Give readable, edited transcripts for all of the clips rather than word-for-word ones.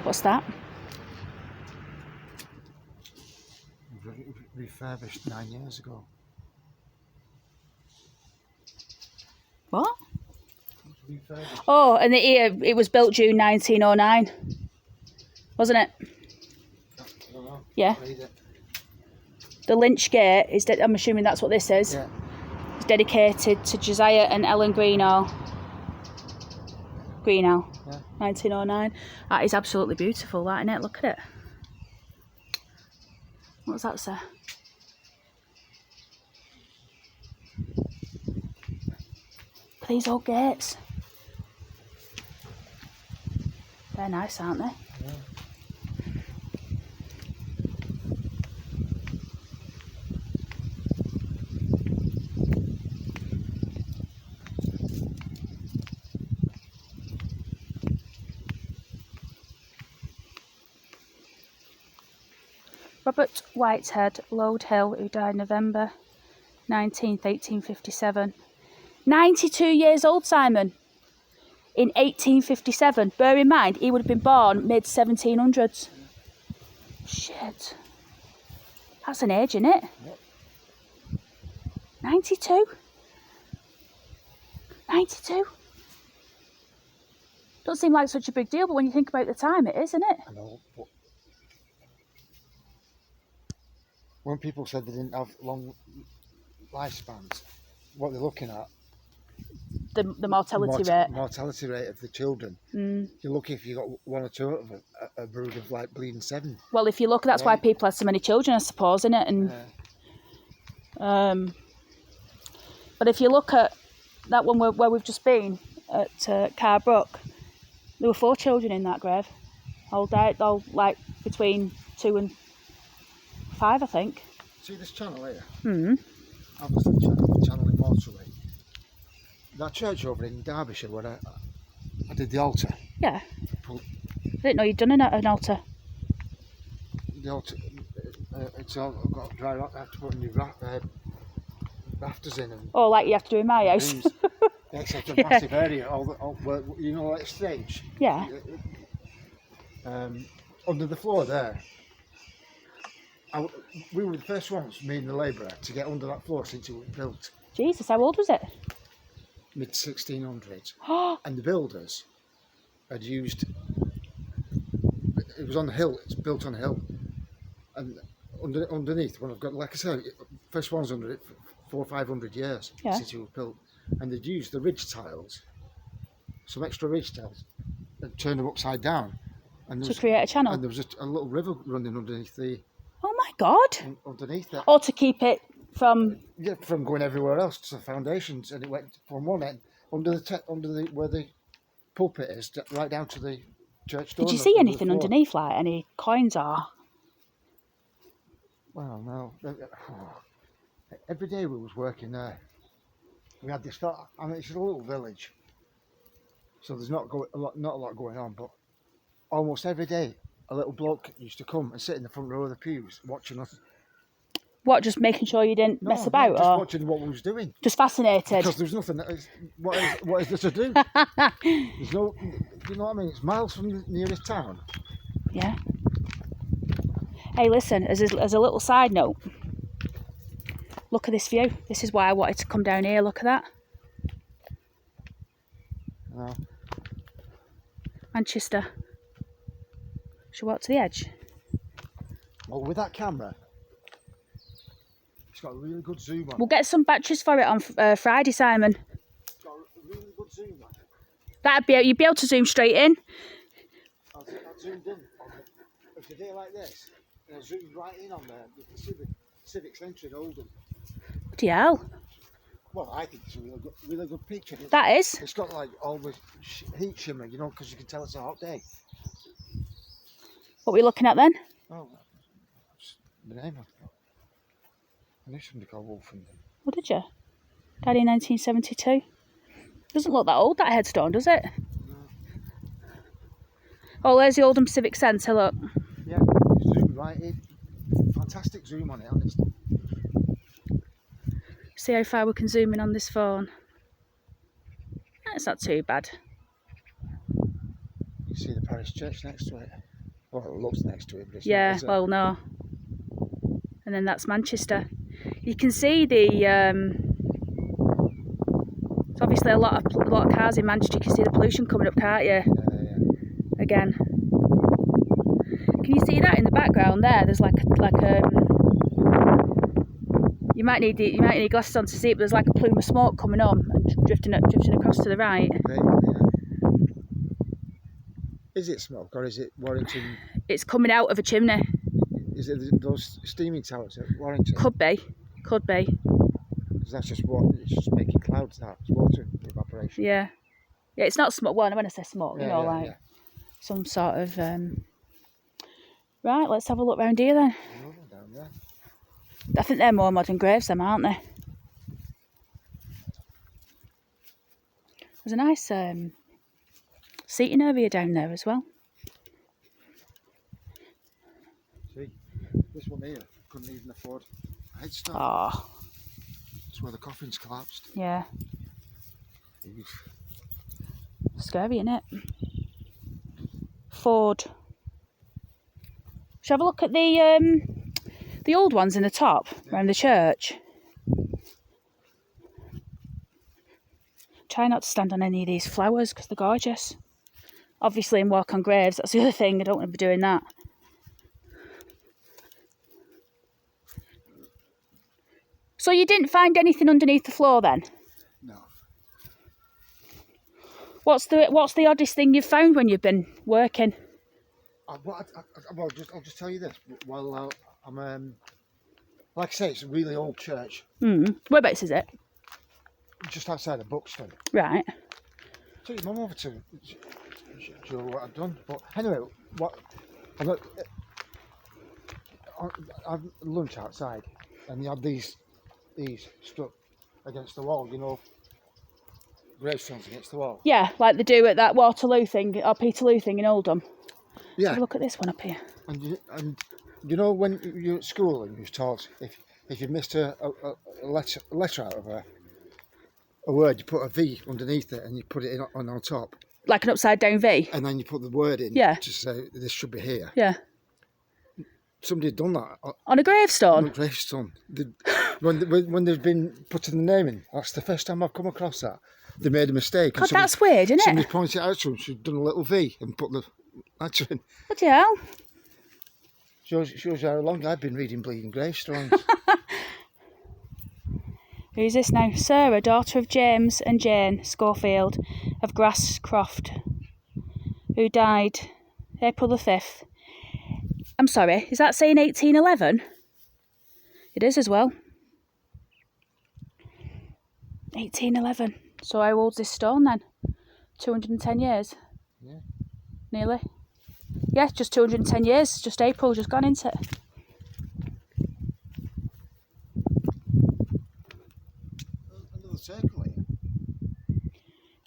What's that? Refurbished 9 years ago. What? Refurbished. Oh, and it was built June 1909, wasn't it? I don't know. Yeah. Read it. The Lydgate is. I'm assuming that's what this is. Yeah. It's dedicated to Josiah and Ellen Greenough. Yeah. 1909. That is absolutely beautiful, that, isn't it? Look at it. What's that say? These old gates. They're nice, aren't they? Yeah. Robert Whitehead, Lode Hill, who died November 19th, 1857. 92 years old, Simon. In 1857. Bear in mind, he would have been born mid-1700s. Shit. That's an age, isn't it? Yep. 92? 92? Don't seem like such a big deal, but when you think about the time, it is, isn't it? I know, but when people said they didn't have long lifespans, what they're looking at, The mortality rate. mortality rate of the children. You're lucky if you got one or two of a brood of like bleeding 7. Well, if you look, that's why people have so many children, I suppose, isn't it? And but if you look at that one where we've just been at Carbrook, there were 4 children in that grave. All died, all like between 2 and 5, I think. See this channel here? Hmm. Obviously, the channel in Waterway. That church over in Derbyshire where I did the altar. Yeah. I didn't know you'd done an altar. The altar, it's all got dry rock. I have to put new rafters in. And Oh, like you have to do in my house. beams. Except a massive area. Where, you know, like stage. Yeah. Under the floor there. We were the first ones, me and the labourer, to get under that floor since it was built. Jesus, how old was it? Mid 1600s. Oh, And the builders had used, it was on the hill, it's built on a hill, and underneath, when I've got, like I said, first one's under it for 400 or 500 years since it was built, and they'd used the ridge tiles, some extra ridge tiles, and turned them upside down, and to create a channel. and there was a little river running underneath Oh my God. underneath that. Or to keep it from. Yeah, from going everywhere else to the foundations, and it went from one end under the where the pulpit is, right down to the church door. Did you see anything underneath, like any coins or? Well, no. Every day we was working there. We had this. I mean, it's a little village, so there's not a lot going on. But almost every day, a little bloke used to come and sit in the front row of the pews watching us. What, just making sure you didn't mess about, just or watching what we was doing. just fascinated? Because there's nothing. What is there to do? There's no. You know what I mean? It's miles from the nearest town. Yeah. Hey, listen. As a little side note, look at this view. This is why I wanted to come down here. Look at that. No. Manchester. Should we walk to the edge? Well, with that camera, it's got a really good zoom on. We'll get some batteries for it on Friday, Simon. It's got a really good zoom on it. You'd be able to zoom straight in. I zoomed in on it. If you do it like this, and I zoomed right in on the Civic Centre in Oldham. Bloody hell. Well, I think it's a really good picture. That is. It's got like all the heat shimmer, you know, because you can tell it's a hot day. What are we looking at then? Oh, the name of it. I knew somebody called Wolfen. What did you? Died in 1972. Doesn't look that old, that headstone, does it? No. Oh, there's the Oldham Civic Centre, look. Yeah, zoom right in. Fantastic zoom on it, honest. See how far we can zoom in on this phone. That's not too bad. You see the parish church next to it. Well, it looks next to it, but it's Yeah, not, is it? well, no. And then that's Manchester. You can see the. It's obviously a lot of cars in Manchester. You can see the pollution coming up, can't you? Yeah. Again. Can you see that in the background there? There's like you might need your glasses on to see it, but there's like a plume of smoke coming on and drifting across to the right. Yeah. Is it smoke or is it Warrington? It's coming out of a chimney. Is it those steaming towers at Warrington? Could be. Because that's just what it's just making clouds. It's water evaporation. Yeah. Yeah, it's not smoke. Well, when I say smoke, some sort of. Right, let's have a look round here then. Down there. I think they're more modern graves, them, aren't they? There's a nice seating area down there as well. See, this one here couldn't even afford a headstone. Oh. That's where the coffin's collapsed. Yeah. Oof. Scary, isn't it? Ford. Shall I have a look at the old ones in the top around the church? Try not to stand on any of these flowers because they're gorgeous. Obviously, and walk on graves. That's the other thing. I don't want to be doing that. So you didn't find anything underneath the floor then? No. What's the oddest thing you've found when you've been working? I'll just tell you this. Well, I'm like I say, it's a really old church. Whereabouts is it? Just outside of Buxton. Right. Took your mum over to show what I've done. But anyway, I've lunch outside, and you had these stuck against the wall. You know, gravestones against the wall. Yeah, like they do at that Waterloo thing or Peterloo thing in Oldham. Yeah. Have a look at this one up here. And you know when you're at school and you're taught if you missed a letter out of a word, you put a V underneath it and you put it in on top. Like an upside down V? And then you put the word in to say this should be here. Yeah. Somebody had done that. On a gravestone? On a gravestone. When they've been putting the name in, that's the first time I've come across that. They made a mistake. God, that's weird, isn't it? Somebody pointed it out to them, she'd done a little V and put the letter in. Bloody hell. Shows you how long I've been reading bleeding gravestones. Who's this now? Sarah, daughter of James and Jane Schofield of Grasscroft, who died April the 5th. I'm sorry, is that saying 1811? It is as well. 1811. So how old's this stone then? 210 years? Yeah. Nearly. Yeah, just 210 years. Just April, just gone into it. Another circle here.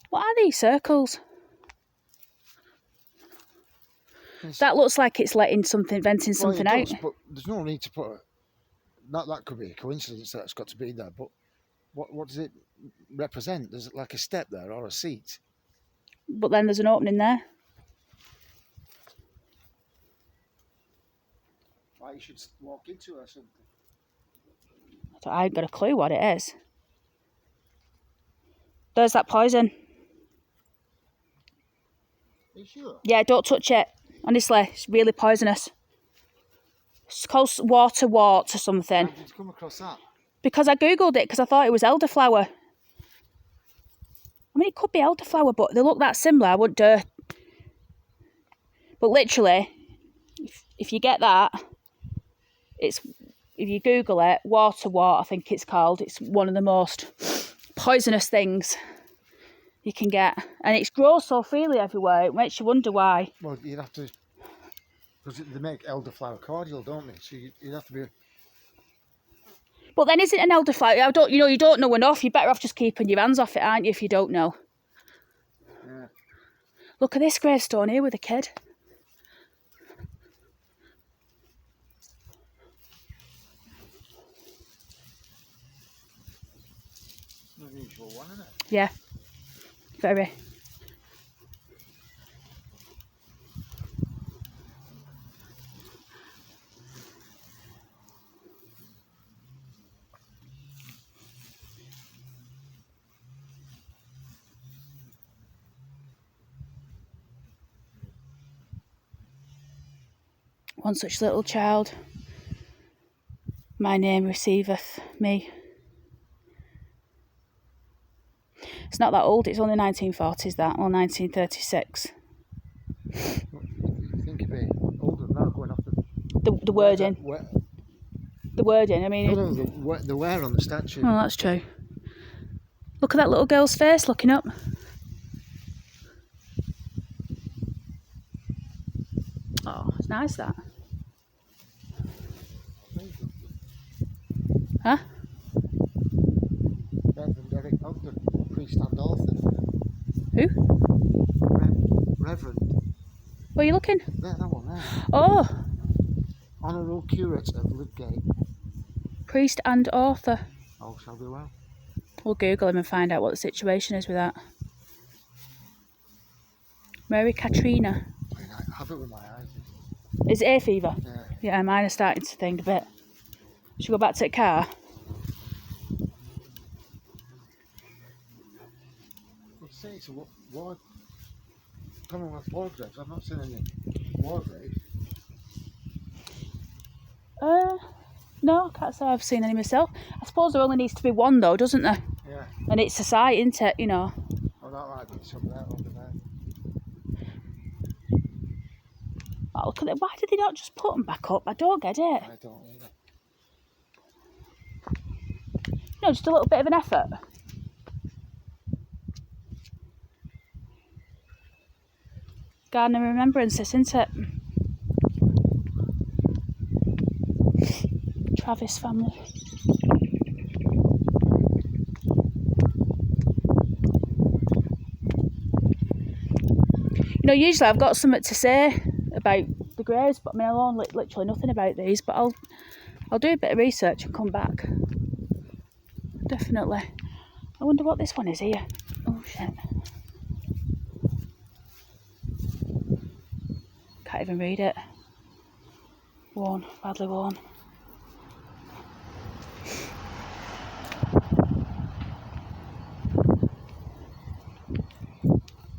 What are these circles? That looks like it's venting something out. Does, but there's no need to put that could be a coincidence that's got to be there, but what does it represent? There's like a step there or a seat. But then there's an opening there. Like you should walk into it or something. I ain't got a clue what it is. There's that poison. Are you sure? Yeah, don't touch it. Honestly, it's really poisonous. It's called water wart or something. How did you come across that? Because I googled it because I thought it was elderflower. I mean, it could be elderflower, but they look that similar. I wouldn't dare. But literally, if you get that, if you Google it, water wart, I think it's called. It's one of the most poisonous things you can get, and it grows so freely everywhere. It makes you wonder why. Well, you'd have to, because they make elderflower cordial, don't they? So you'd have to be. But then, is it an elderflower? You don't know enough. You're better off just keeping your hands off it, aren't you? If you don't know. Yeah. Look at this gravestone here with a kid. Unusual one, isn't it? Yeah. Very. One such little child, my name receiveth me. It's not that old, it's only 1940s that, or 1936. You think it'd be older than that, going off The wording. The wording, I mean... No, the wear on the statue. Oh, that's true. Look at that little girl's face looking up. Oh, it's nice that. Huh? Reverend Eric Ogden, priest and author. Who? Reverend. Where are you looking? There, that one there. Oh, Honourable Curate of Lydgate. priest and author. All shall be well. We'll Google him and find out what the situation is with that. Mary Katrina. I mean, I have it with my eyes. Is it hay fever? Yeah. Yeah, mine are starting to think a bit. Should we go back to the car? I'd say it's a war. Commonwealth war graves. I've not seen any war graves. No, I can't say I've seen any myself. I suppose there only needs to be one though, doesn't there? Yeah. And it's a site, isn't it? You know. Oh, that might be some there over there. Oh, look at it. Why did they not just put them back up? I don't get it. I don't either. No, just a little bit of an effort. Garden of Remembrance, isn't it? Travis family. You know, usually I've got something to say about the graves, but I mean, I know literally nothing about these. But I'll do a bit of research and come back. Definitely. I wonder what this one is here. Oh shit. Can't even read it. Worn, badly worn.